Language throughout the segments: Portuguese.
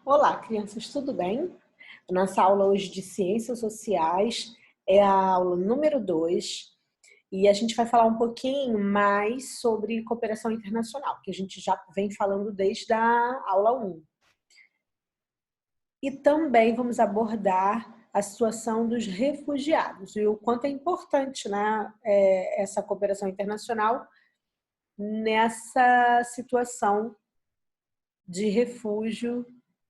Olá, crianças, tudo bem? Nossa aula hoje de Ciências Sociais é a aula número 2 e a gente vai falar um pouquinho mais sobre cooperação internacional, que a gente já vem falando desde a aula 1. E também vamos abordar a situação dos refugiados e o quanto é importante, né, essa cooperação internacional nessa situação de refúgio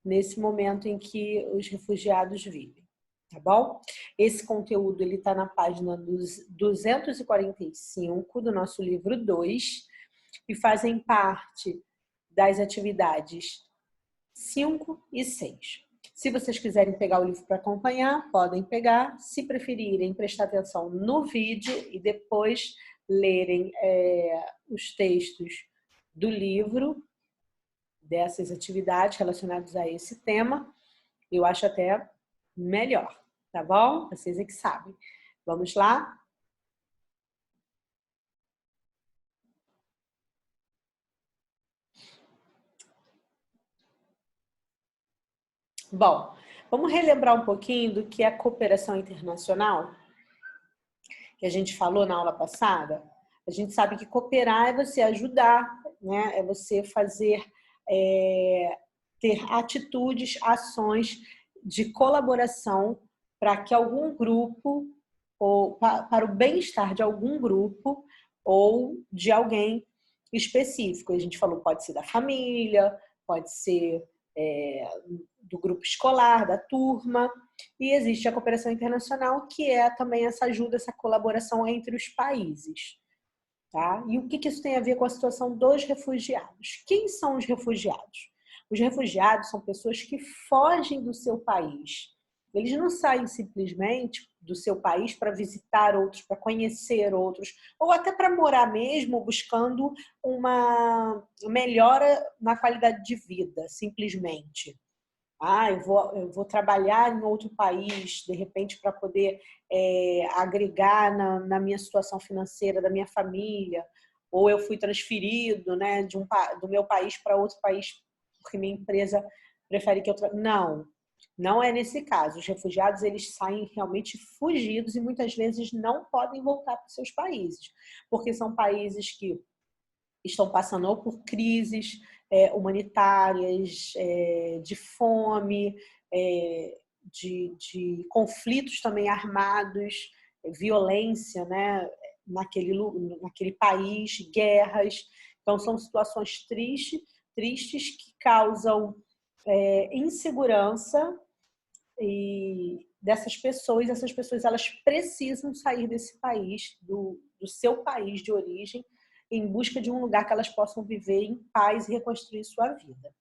nesse momento em que os refugiados vivem, tá bom? Esse conteúdo ele está na página 245 do nosso livro 2 e fazem parte das atividades 5 e 6. Se vocês quiserem pegar o livro para acompanhar, podem pegar. Se preferirem, prestar atenção no vídeo e depois lerem os textos do livro, dessas atividades relacionadas a esse tema, eu acho até melhor, tá bom? Vocês é que sabem. Vamos lá? Bom, vamos relembrar um pouquinho do que é a cooperação internacional, que a gente falou na aula passada. A gente sabe que cooperar é você ajudar, né? É você fazer, ter atitudes, ações de colaboração para que algum grupo, ou para o bem-estar de algum grupo ou de alguém específico. A gente falou, pode ser da família, pode ser do grupo escolar, da turma, e existe a cooperação internacional, que é também essa ajuda, essa colaboração entre os países. Tá? E o que isso tem a ver com a situação dos refugiados? Quem são os refugiados? Os refugiados são pessoas que fogem do seu país. Eles não saem simplesmente do seu país para visitar outros, para conhecer outros, ou até para morar mesmo, buscando uma melhora na qualidade de vida, simplesmente. Eu vou trabalhar em outro país, de repente, para poder agregar na minha situação financeira, da minha família, ou eu fui transferido, né, do meu país para outro país, porque minha empresa prefere que eu trabalhe. Não é nesse caso. Os refugiados, eles saem realmente fugidos e muitas vezes não podem voltar para os seus países, porque são países que estão passando ou por crises humanitárias, de fome, de conflitos também armados, violência, né, naquele país, guerras. Então, são situações tristes que causam insegurança e dessas pessoas. Essas pessoas, elas precisam sair desse país, do seu país de origem, em busca de um lugar que elas possam viver em paz e reconstruir sua vida.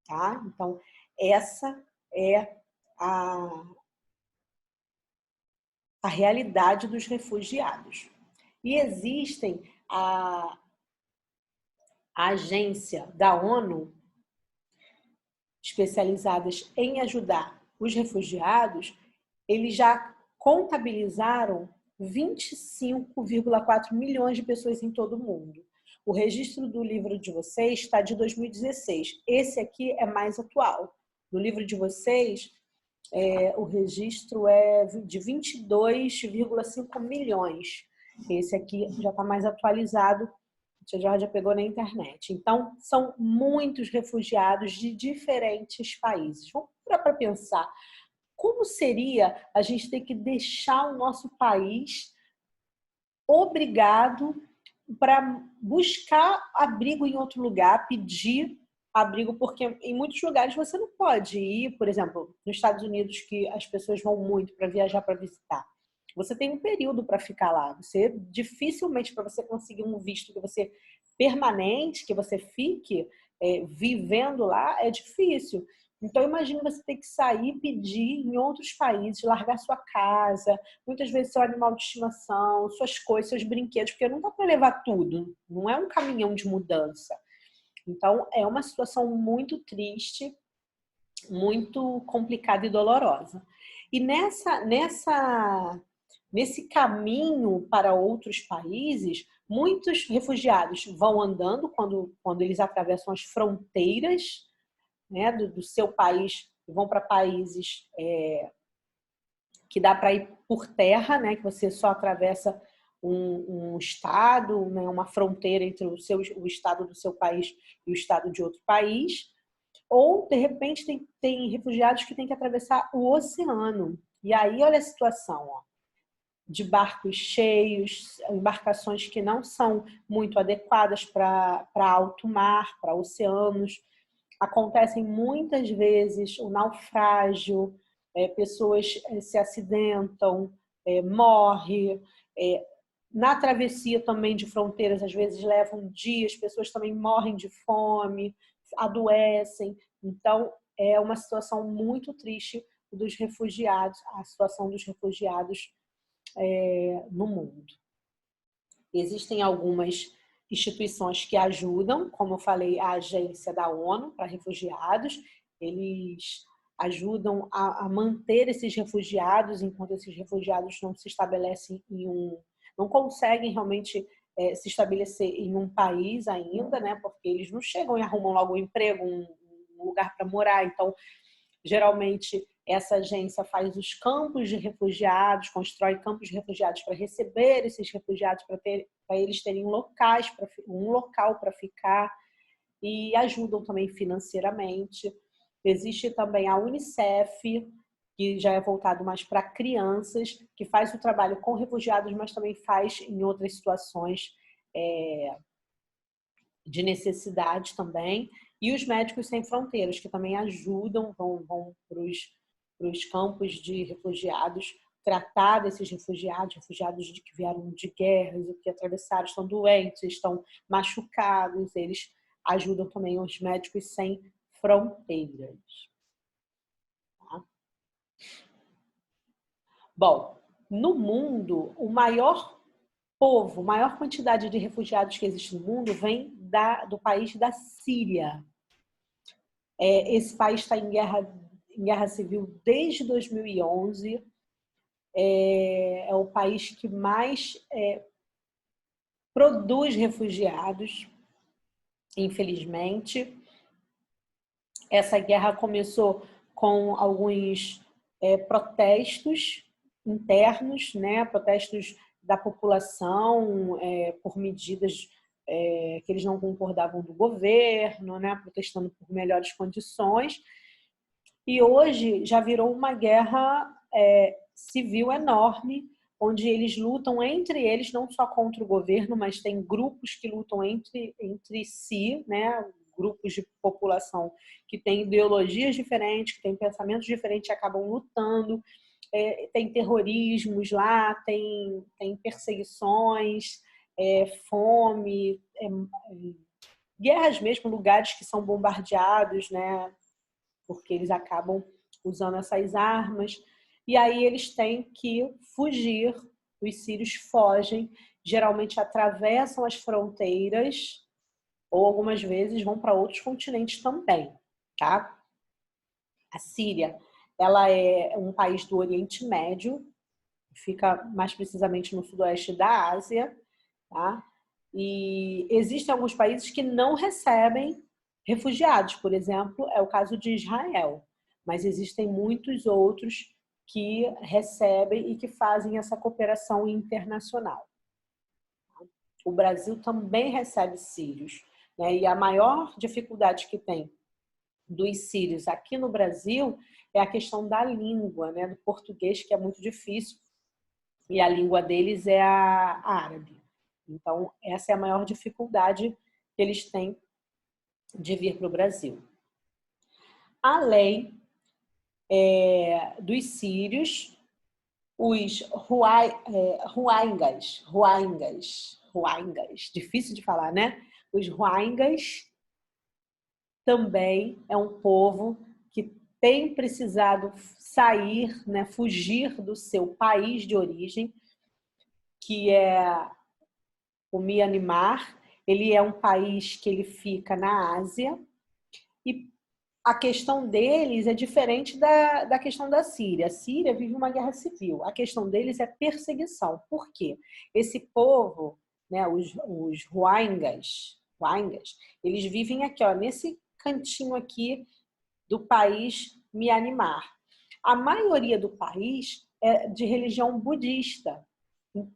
Tá? Então, essa é a realidade dos refugiados. E existem a agência da ONU especializadas em ajudar os refugiados. Eles já contabilizaram 25,4 milhões de pessoas em todo o mundo. O registro do livro de vocês está de 2016. Esse aqui é mais atual. No livro de vocês, o registro é de 22,5 milhões. Esse aqui já está mais atualizado, já pegou na internet. Então, são muitos refugiados de diferentes países. Vamos parar para pensar. Como seria a gente ter que deixar o nosso país obrigado para buscar abrigo em outro lugar, pedir abrigo, porque em muitos lugares você não pode ir, por exemplo, nos Estados Unidos, que as pessoas vão muito para viajar, para visitar. Você tem um período para ficar lá. Você dificilmente, para você conseguir um visto que você permanente, que você fique vivendo lá, é difícil. Então, imagina você ter que sair, pedir em outros países, largar sua casa, muitas vezes seu animal de estimação, suas coisas, seus brinquedos, porque não dá para levar tudo, não é um caminhão de mudança. Então, é uma situação muito triste, muito complicada e dolorosa. E nesse caminho para outros países, muitos refugiados vão andando quando eles atravessam as fronteiras né, do seu país, vão para países que dá para ir por terra, né, que você só atravessa um estado, né, uma fronteira entre o estado do seu país e o estado de outro país. Ou, de repente, tem refugiados que têm que atravessar o oceano. E aí, olha a situação, ó, de barcos cheios, embarcações que não são muito adequadas para alto mar, para oceanos. Acontecem muitas vezes o naufrágio, pessoas se acidentam, morrem. Na travessia também de fronteiras, às vezes levam dias, pessoas também morrem de fome, adoecem. Então, é uma situação muito triste dos refugiados, a situação dos refugiados no mundo. Existem algumas instituições que ajudam, como eu falei, a agência da ONU para refugiados, eles ajudam a manter esses refugiados, enquanto esses refugiados não se estabelecem não conseguem realmente se estabelecer em um país ainda, né? Porque eles não chegam e arrumam logo um emprego, um lugar para morar. Então, geralmente, essa agência faz os campos de refugiados, constrói campos de refugiados para receber esses refugiados, para eles terem um local para ficar, e ajudam também financeiramente. Existe também a Unicef, que já é voltado mais para crianças, que faz o trabalho com refugiados, mas também faz em outras situações de necessidade também. E os Médicos Sem Fronteiras, que também ajudam, vão para os campos de refugiados, tratar desses refugiados que vieram de guerras, que atravessaram, estão doentes, estão machucados, eles ajudam também os Médicos Sem Fronteiras. Tá? Bom, no mundo, o maior quantidade de refugiados que existe no mundo vem do país da Síria. Esse país está em guerra civil desde 2011. É o país que mais produz refugiados, infelizmente. Essa guerra começou com alguns protestos internos, né? Protestos da população por medidas que eles não concordavam do governo, né? Protestando por melhores condições. E hoje já virou uma guerra civil enorme, onde eles lutam entre eles, não só contra o governo, mas tem grupos que lutam entre si, né? Grupos de população que têm ideologias diferentes, que têm pensamentos diferentes e acabam lutando. Tem terrorismos lá, tem perseguições, fome, guerras mesmo, lugares que são bombardeados, né? Porque eles acabam usando essas armas. E aí eles têm que fugir, os sírios fogem, geralmente atravessam as fronteiras ou algumas vezes vão para outros continentes também, tá? A Síria, ela é um país do Oriente Médio, fica mais precisamente no sudoeste da Ásia, tá? E existem alguns países que não recebem refugiados, por exemplo, é o caso de Israel, mas existem muitos outros que recebem e que fazem essa cooperação internacional. O Brasil também recebe sírios, né? E a maior dificuldade que tem dos sírios aqui no Brasil é a questão da língua, né? Do português, que é muito difícil, e a língua deles é a árabe. Então, essa é a maior dificuldade que eles têm de vir para o Brasil. Além dos sírios, os Rohingyas, difícil de falar, né? Os Rohingyas também é um povo que tem precisado sair, né, fugir do seu país de origem, que é o Mianmar. Ele é um país que ele fica na Ásia e a questão deles é diferente da questão da Síria. A Síria vive uma guerra civil. A questão deles é perseguição. Por quê? Esse povo, né, os Rohingyas, eles vivem aqui, ó, nesse cantinho aqui do país Myanmar. A maioria do país é de religião budista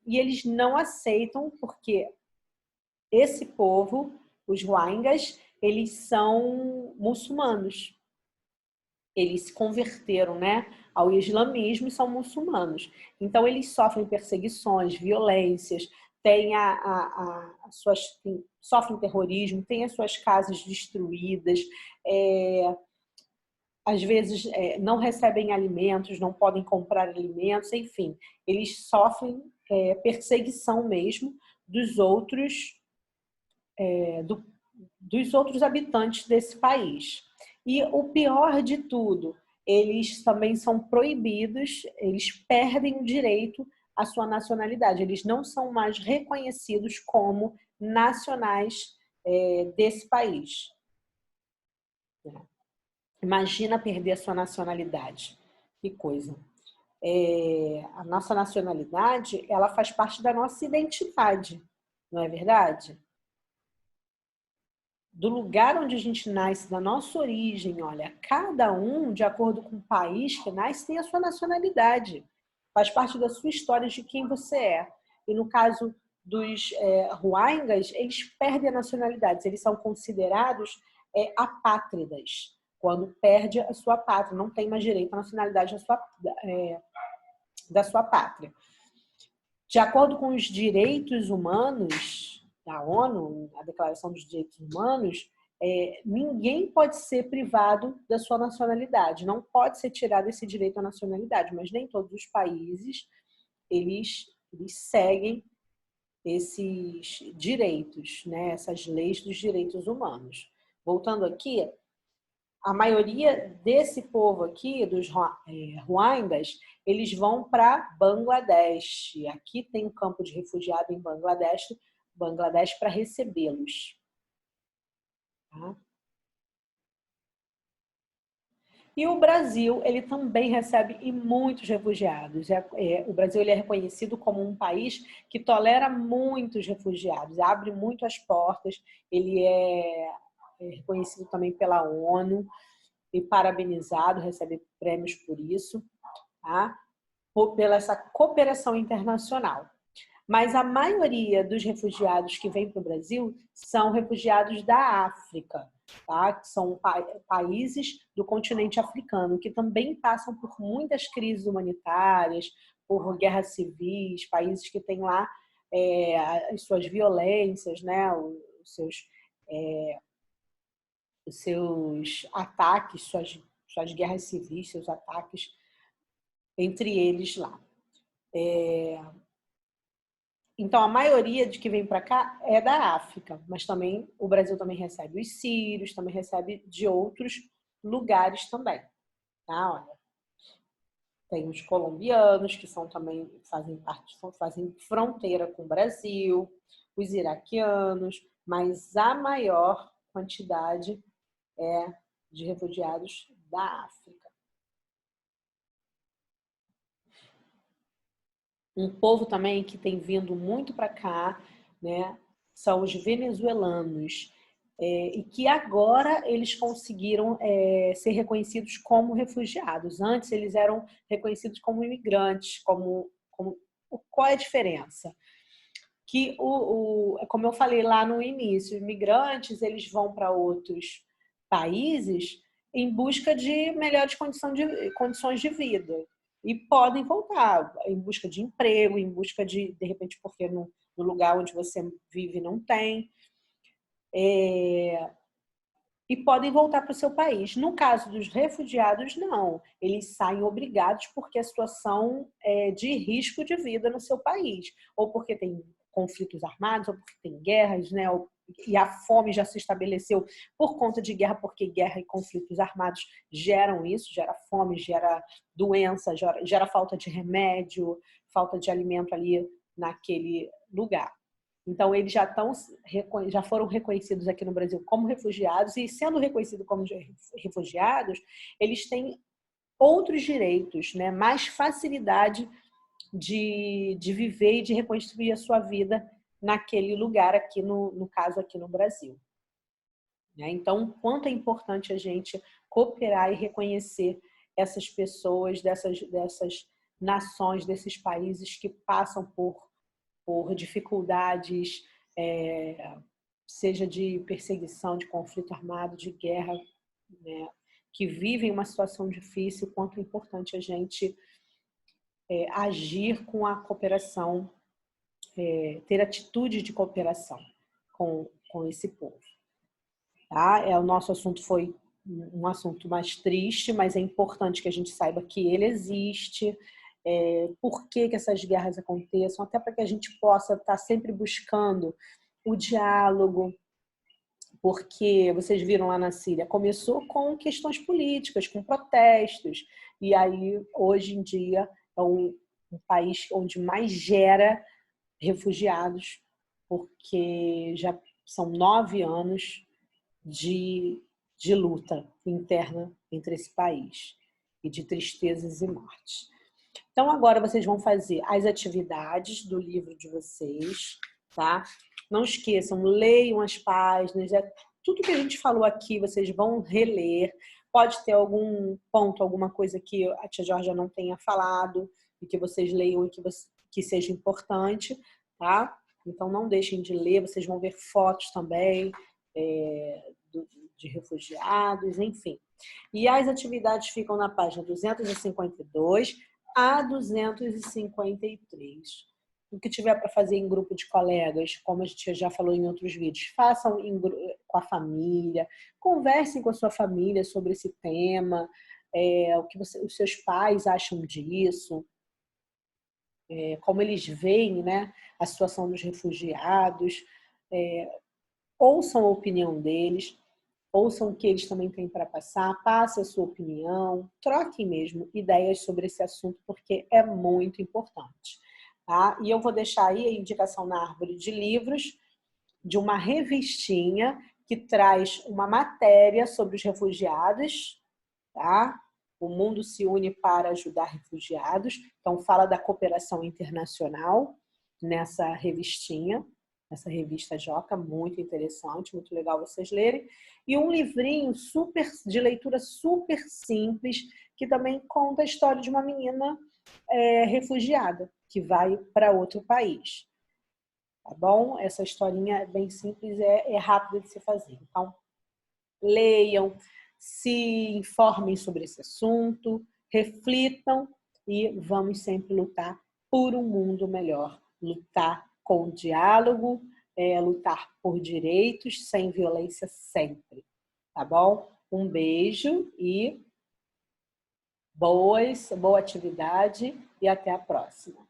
e eles não aceitam porque esse povo, os Rohingyas, eles são muçulmanos. Eles se converteram, né, ao islamismo e são muçulmanos. Então, eles sofrem perseguições, violências, sofrem terrorismo, têm as suas casas destruídas, às vezes não recebem alimentos, não podem comprar alimentos, enfim, eles sofrem perseguição mesmo dos outros, dos outros habitantes desse país. E o pior de tudo, eles também são proibidos, eles perdem o direito à sua nacionalidade, eles não são mais reconhecidos como nacionais desse país. Imagina perder a sua nacionalidade. Que coisa. A nossa nacionalidade, ela faz parte da nossa identidade, não é verdade? Do lugar onde a gente nasce, da nossa origem, olha, cada um, de acordo com o país que nasce, tem a sua nacionalidade. Faz parte da sua história de quem você é. E no caso dos Rohingyas, eles perdem a nacionalidade, eles são considerados apátridas. Quando perde a sua pátria, não tem mais direito à nacionalidade da sua pátria. De acordo com os direitos humanos da ONU, a Declaração dos Direitos Humanos, ninguém pode ser privado da sua nacionalidade, não pode ser tirado esse direito à nacionalidade, mas nem todos os países eles seguem esses direitos, né? Essas leis dos direitos humanos. Voltando aqui, a maioria desse povo aqui, dos Rohingyas, eles vão para Bangladesh. Aqui tem um campo de refugiado em Bangladesh para recebê-los. Tá? E o Brasil, ele também recebe muitos refugiados. O Brasil ele é reconhecido como um país que tolera muitos refugiados, abre muito as portas, ele é reconhecido também pela ONU e parabenizado, recebe prêmios por isso, tá? Pela essa cooperação internacional. Mas a maioria dos refugiados que vêm para o Brasil são refugiados da África, tá? Que são países do continente africano, que também passam por muitas crises humanitárias, por guerras civis, países que têm lá as suas violências, né? Os seus ataques, suas guerras civis, seus ataques entre eles lá. Então, a maioria de que vem para cá é da África, mas também o Brasil também recebe os sírios, também recebe de outros lugares também. Tá? Olha, tem os colombianos, que também fazem fronteira com o Brasil, os iraquianos, mas a maior quantidade é de refugiados da África. Um povo também que tem vindo muito para cá, né, são os venezuelanos, e que agora eles conseguiram ser reconhecidos como refugiados. Antes eles eram reconhecidos como imigrantes, qual é a diferença? Que como eu falei lá no início, imigrantes eles vão para outros países em busca de melhores condições de vida e podem voltar em busca de emprego, em busca de repente, porque no lugar onde você vive não tem, e podem voltar para o seu país. No caso dos refugiados, não. Eles saem obrigados porque a situação é de risco de vida no seu país, ou porque tem conflitos armados, ou porque tem guerras, né? E a fome já se estabeleceu por conta de guerra, porque guerra e conflitos armados geram isso, gera fome, gera doença, gera falta de remédio, falta de alimento ali naquele lugar. Então, eles já foram reconhecidos aqui no Brasil como refugiados, e sendo reconhecidos como refugiados, eles têm outros direitos, né? Mais facilidade de viver e de reconstruir a sua vida naquele lugar, aqui no caso, aqui no Brasil. né? Então, quanto é importante a gente cooperar e reconhecer essas pessoas, dessas nações, desses países que passam por dificuldades, seja de perseguição, de conflito armado, de guerra, né? Que vivem uma situação difícil, quanto é importante a gente agir com a cooperação, ter atitude de cooperação com esse povo. Tá? O nosso assunto foi um assunto mais triste, mas é importante que a gente saiba que ele existe, por que essas guerras aconteçam, até para que a gente possa estar sempre buscando o diálogo, porque vocês viram lá na Síria, começou com questões políticas, com protestos, e aí hoje em dia é um país onde mais gera refugiados, porque já são 9 anos de luta interna entre esse país e de tristezas e mortes. Então agora vocês vão fazer as atividades do livro de vocês, tá? Não esqueçam, leiam as páginas, tudo que a gente falou aqui vocês vão reler. Pode ter algum ponto, alguma coisa que a tia Georgia não tenha falado e que vocês leiam e que seja importante, tá? Então não deixem de ler, vocês vão ver fotos também de refugiados, enfim. E as atividades ficam na página 252 a 253. O que tiver para fazer em grupo de colegas, como a gente já falou em outros vídeos, façam com a família, conversem com a sua família sobre esse tema, o que os seus pais acham disso, como eles veem, né, a situação dos refugiados, ouçam a opinião deles, ouçam o que eles também têm para passar, passe a sua opinião, troquem mesmo ideias sobre esse assunto, porque é muito importante. Tá? E eu vou deixar aí a indicação na árvore de livros de uma revistinha que traz uma matéria sobre os refugiados, tá? O mundo se une para ajudar refugiados. Então, fala da cooperação internacional nessa revistinha, essa revista Joca, muito interessante, muito legal vocês lerem. E um livrinho de leitura super simples, que também conta a história de uma menina refugiada, que vai para outro país. Tá bom? Essa historinha é bem simples, é rápida de se fazer. Então, leiam, se informem sobre esse assunto, reflitam e vamos sempre lutar por um mundo melhor. Lutar com diálogo, lutar por direitos, sem violência sempre. Tá bom? Um beijo e boa atividade e até a próxima.